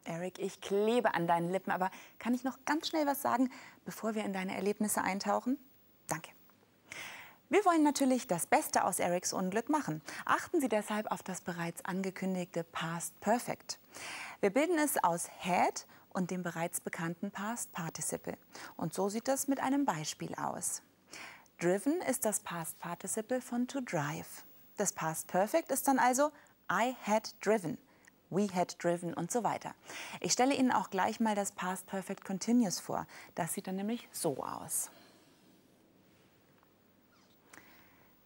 Eric, ich klebe an deinen Lippen, aber kann ich noch ganz schnell was sagen, bevor wir in deine Erlebnisse eintauchen? Danke. Wir wollen natürlich das Beste aus Erics Unglück machen. Achten Sie deshalb auf das bereits angekündigte Past Perfect. Wir bilden es aus had und dem bereits bekannten Past Participle. Und so sieht das mit einem Beispiel aus. Driven ist das Past Participle von to drive. Das Past Perfect ist dann also I had driven, we had driven und so weiter. Ich stelle Ihnen auch gleich mal das Past Perfect Continuous vor. Das sieht dann nämlich so aus.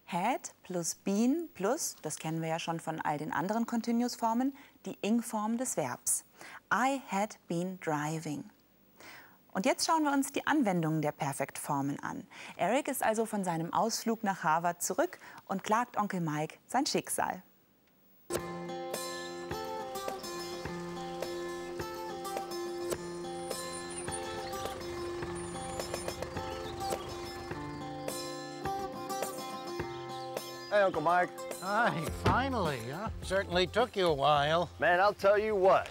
Had plus been plus, das kennen wir ja schon von all den anderen Continuous-Formen, die ing-Form des Verbs. I had been driving. Und jetzt schauen wir uns die Anwendungen der Perfekt-Formen an. Eric ist also von seinem Ausflug nach Harvard zurück und klagt Onkel Mike sein Schicksal. Hey, Uncle Mike. Hi, finally, huh? Certainly took you a while. Man, I'll tell you what.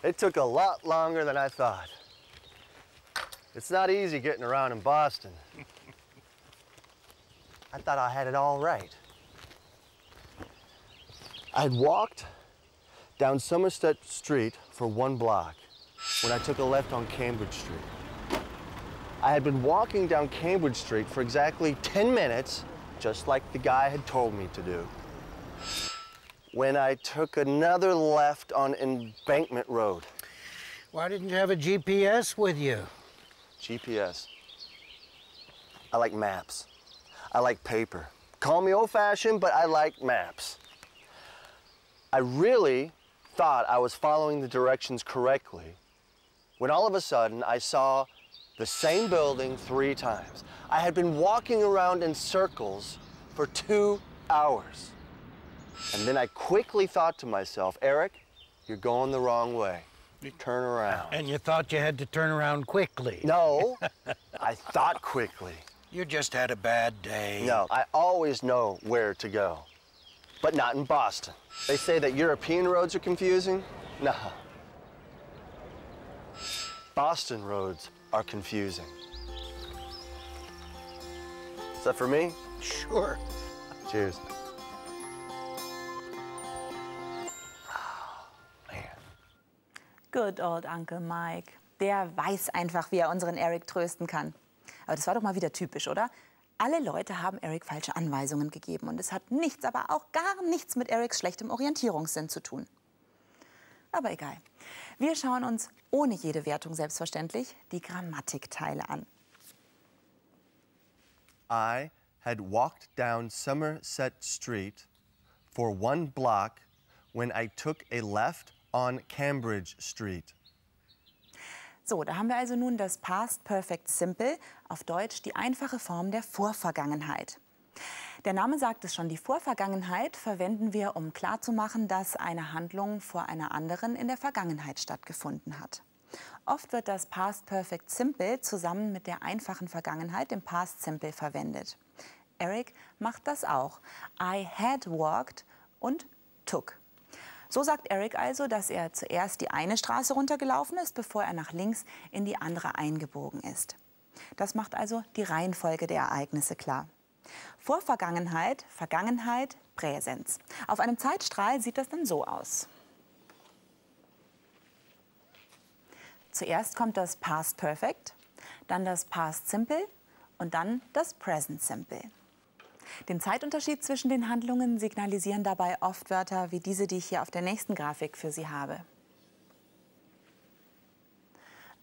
It took a lot longer than I thought. It's not easy getting around in Boston. I thought I had it all right. I'd walked down Somerset Street for 1 block when I took a left on Cambridge Street. I had been walking down Cambridge Street for exactly 10 minutes, just like the guy had told me to do, when I took another left on Embankment Road. Why didn't you have a GPS with you? GPS. I like maps. I like paper. Call me old-fashioned, but I like maps. I really thought I was following the directions correctly when all of a sudden I saw the same building 3 times. I had been walking around in circles for 2 hours. And then I quickly thought to myself, Eric, you're going the wrong way. Turn around. And you thought you had to turn around quickly. No, I thought quickly. You just had a bad day. No, I always know where to go, but not in Boston. They say that European roads are confusing. No. Boston roads are confusing. Is that for me? Sure. Cheers. Good old Uncle Mike. Der weiß einfach, wie er unseren Eric trösten kann. Aber das war doch mal wieder typisch, oder? Alle Leute haben Eric falsche Anweisungen gegeben. Und es hat nichts, aber auch gar nichts mit Erics schlechtem Orientierungssinn zu tun. Aber egal. Wir schauen uns, ohne jede Wertung selbstverständlich, die Grammatikteile an. I had walked down Somerset Street for 1 block when I took a left on Cambridge Street. So, da haben wir also nun das Past Perfect Simple, auf Deutsch die einfache Form der Vorvergangenheit. Der Name sagt es schon, die Vorvergangenheit verwenden wir, um klarzumachen, dass eine Handlung vor einer anderen in der Vergangenheit stattgefunden hat. Oft wird das Past Perfect Simple zusammen mit der einfachen Vergangenheit, dem Past Simple, verwendet. Eric macht das auch. I had walked und took. So sagt Eric also, dass er zuerst die eine Straße runtergelaufen ist, bevor er nach links in die andere eingebogen ist. Das macht also die Reihenfolge der Ereignisse klar. Vorvergangenheit, Vergangenheit, Präsens. Auf einem Zeitstrahl sieht das dann so aus. Zuerst kommt das Past Perfect, dann das Past Simple und dann das Present Simple. Den Zeitunterschied zwischen den Handlungen signalisieren dabei oft Wörter wie diese, die ich hier auf der nächsten Grafik für Sie habe.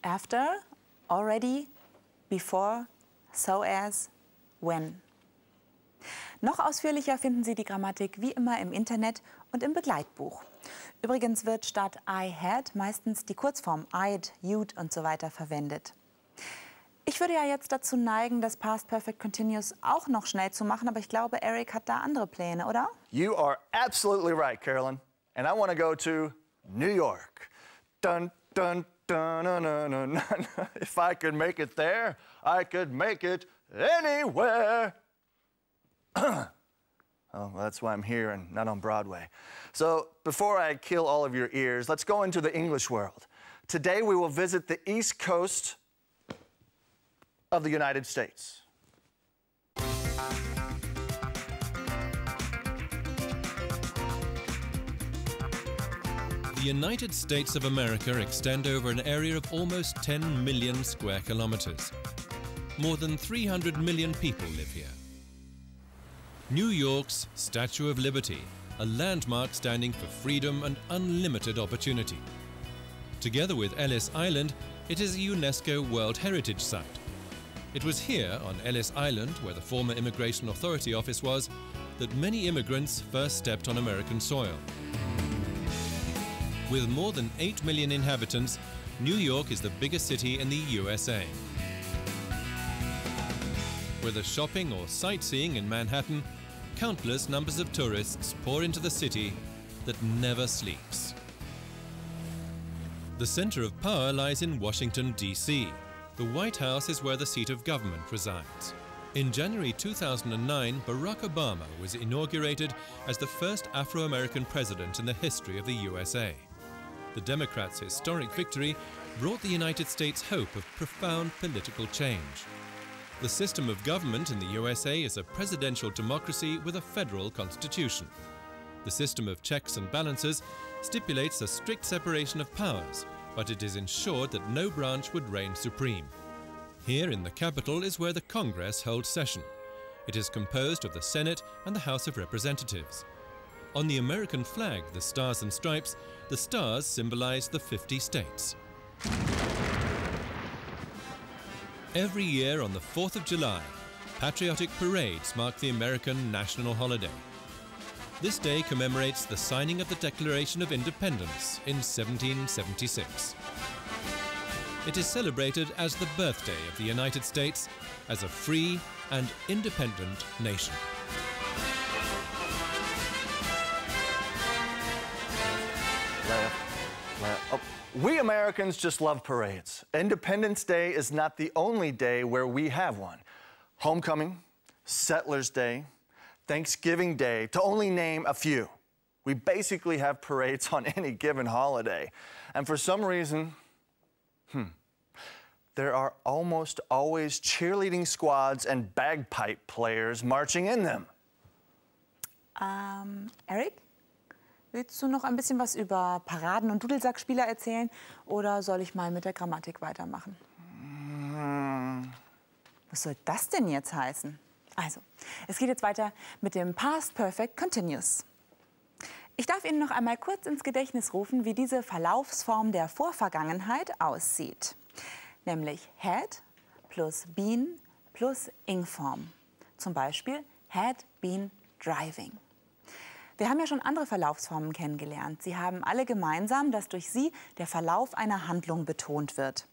After, already, before, so as, when. Noch ausführlicher finden Sie die Grammatik wie immer im Internet und im Begleitbuch. Übrigens wird statt I had meistens die Kurzform I'd, you'd und so weiter verwendet. Ich würde ja jetzt dazu neigen, das Past Perfect Continuous auch noch schnell zu machen, aber ich glaube, Eric hat da andere Pläne, oder? You are absolutely right, Carolyn. And I want to go to New York. Dun, dun, dun, dun, dun, dun, dun. If I could make it there, I could make it anywhere. Oh, well, that's why I'm here and not on Broadway. So before I kill all of your ears, let's go into the English world. Today we will visit the East Coast of the United States. The United States of America extend over an area of almost 10 million square kilometers. More than 300 million people live here. New York's Statue of Liberty, a landmark standing for freedom and unlimited opportunity. Together with Ellis Island, it is a UNESCO World Heritage Site. It was here, on Ellis Island, where the former Immigration Authority office was, that many immigrants first stepped on American soil. With more than 8 million inhabitants, New York is the biggest city in the USA. Whether shopping or sightseeing in Manhattan, countless numbers of tourists pour into the city that never sleeps. The center of power lies in Washington, D.C. The White House is where the seat of government resides. In January 2009, Barack Obama was inaugurated as the first Afro-American president in the history of the USA. The Democrats' historic victory brought the United States hope of profound political change. The system of government in the USA is a presidential democracy with a federal constitution. The system of checks and balances stipulates a strict separation of powers, but it is ensured that no branch would reign supreme. Here in the Capitol is where the Congress holds session. It is composed of the Senate and the House of Representatives. On the American flag, the Stars and Stripes, the stars symbolize the 50 states. Every year on the 4th of July, patriotic parades mark the American national holiday. This day commemorates the signing of the Declaration of Independence in 1776. It is celebrated as the birthday of the United States as a free and independent nation. Oh, we Americans just love parades. Independence Day is not the only day where we have one. Homecoming, Settlers Day, Thanksgiving Day, to only name a few. We basically have parades on any given holiday. And for some reason, there are almost always cheerleading squads and bagpipe players marching in them. Eric? Willst du noch ein bisschen was über Paraden und Dudelsackspieler erzählen oder soll ich mal mit der Grammatik weitermachen? Was soll das denn jetzt heißen? Also, es geht jetzt weiter mit dem Past Perfect Continuous. Ich darf Ihnen noch einmal kurz ins Gedächtnis rufen, wie diese Verlaufsform der Vorvergangenheit aussieht. Nämlich had plus been plus ing-Form. Zum Beispiel had been driving. Wir haben ja schon andere Verlaufsformen kennengelernt. Sie haben alle gemeinsam, dass durch sie der Verlauf einer Handlung betont wird.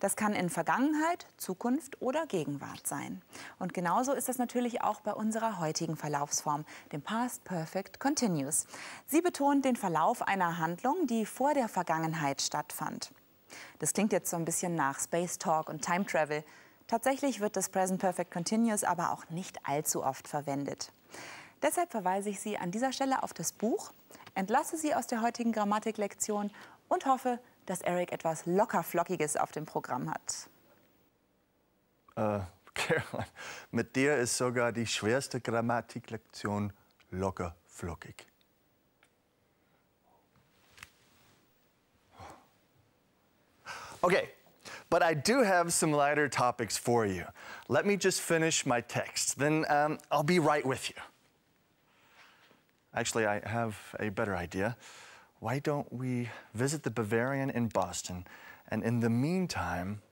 Das kann in Vergangenheit, Zukunft oder Gegenwart sein. Und genauso ist das natürlich auch bei unserer heutigen Verlaufsform, dem Past Perfect Continuous. Sie betont den Verlauf einer Handlung, die vor der Vergangenheit stattfand. Das klingt jetzt so ein bisschen nach Space Talk und Time Travel. Tatsächlich wird das Present Perfect Continuous aber auch nicht allzu oft verwendet. Deshalb verweise ich Sie an dieser Stelle auf das Buch, entlasse Sie aus der heutigen Grammatiklektion und hoffe, dass Eric etwas Lockerflockiges auf dem Programm hat. Caroline, mit dir ist sogar die schwerste Grammatiklektion lockerflockig. Okay, but I do have some lighter topics for you. Let me just finish my text, then I'll be right with you. Actually, I have a better idea. Why don't we visit the Bavarian in Boston, and in the meantime,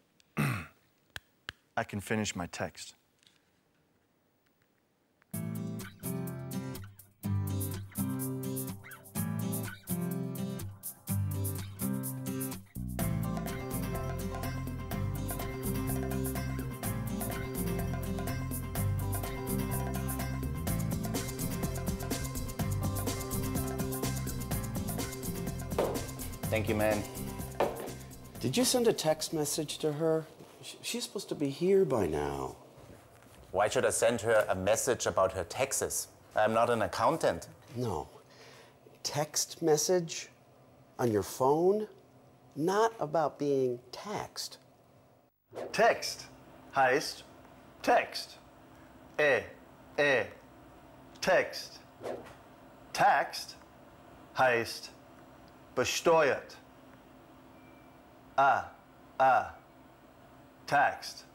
I can finish my text. Thank you, man. Did you send a text message to her? She's supposed to be here by now. Why should I send her a message about her taxes? I'm not an accountant. No. Text message on your phone? Not about being taxed. Text heißt Text. Text. Taxed heißt besteuert. Taxed.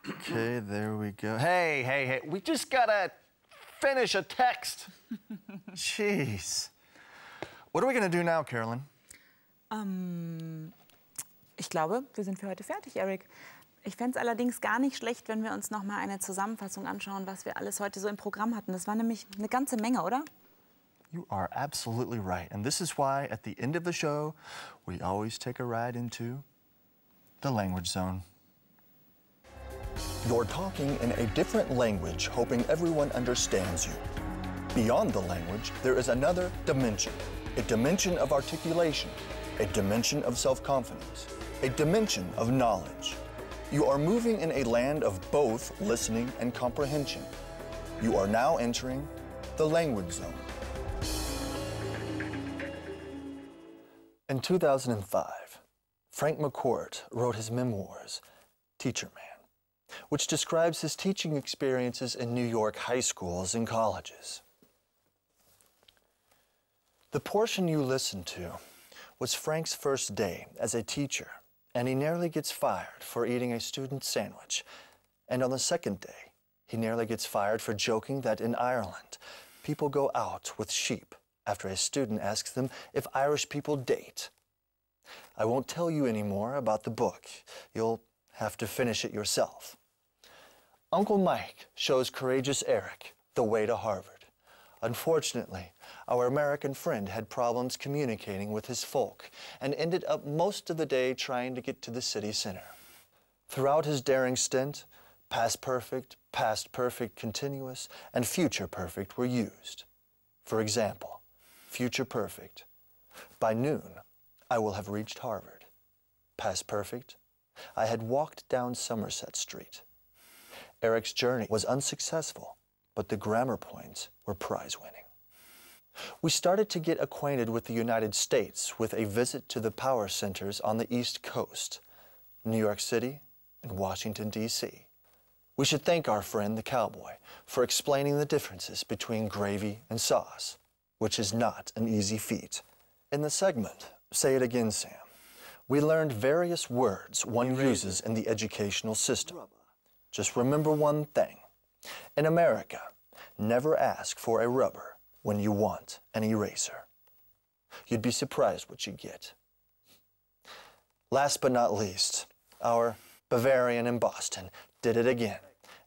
Okay, there we go. Hey, we just gotta finish a text. Jeez. What are we gonna do now, Carolyn? Ich glaube, wir sind für heute fertig, Eric. Ich fände es allerdings gar nicht schlecht, wenn wir uns noch mal eine Zusammenfassung anschauen, was wir alles heute so im Programm hatten. Das war nämlich eine ganze Menge, oder? You are absolutely right. And this is why at the end of the show, we always take a ride into the language zone. You're talking in a different language, hoping everyone understands you. Beyond the language, there is another dimension, a dimension of articulation, a dimension of self-confidence, a dimension of knowledge. You are moving in a land of both listening and comprehension. You are now entering the language zone. In 2005, Frank McCourt wrote his memoirs, Teacher Man, which describes his teaching experiences in New York high schools and colleges. The portion you listened to was Frank's first day as a teacher, and he nearly gets fired for eating a student's sandwich. And on the second day, he nearly gets fired for joking that in Ireland, people go out with sheep after a student asks them if Irish people date. I won't tell you any more about the book. You'll have to finish it yourself. Uncle Mike shows courageous Eric the way to Harvard. Unfortunately, our American friend had problems communicating with his folk and ended up most of the day trying to get to the city center. Throughout his daring stint, past perfect continuous, and future perfect were used. For example, future perfect. By noon, I will have reached Harvard. Past perfect, I had walked down Somerset Street. Eric's journey was unsuccessful, but the grammar points were prize-winning. We started to get acquainted with the United States with a visit to the power centers on the East Coast, New York City and Washington, D.C. We should thank our friend the cowboy for explaining the differences between gravy and sauce, which is not an easy feat. In the segment, Say It Again, Sam, we learned various words one uses in the educational system. Just remember one thing. In America, never ask for a rubber when you want an eraser. You'd be surprised what you get. Last but not least, our Bavarian in Boston did it again.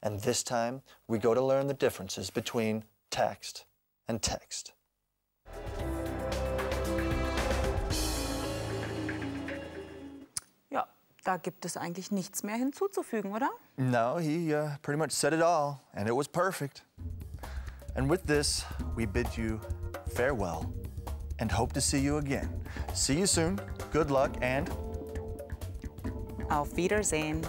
And this time, we go to learn the differences between text and text. Ja, da gibt es eigentlich nichts mehr hinzuzufügen, oder? No, he pretty much said it all, and it was perfect. And with this, we bid you farewell and hope to see you again. See you soon, good luck, and Auf Wiedersehen.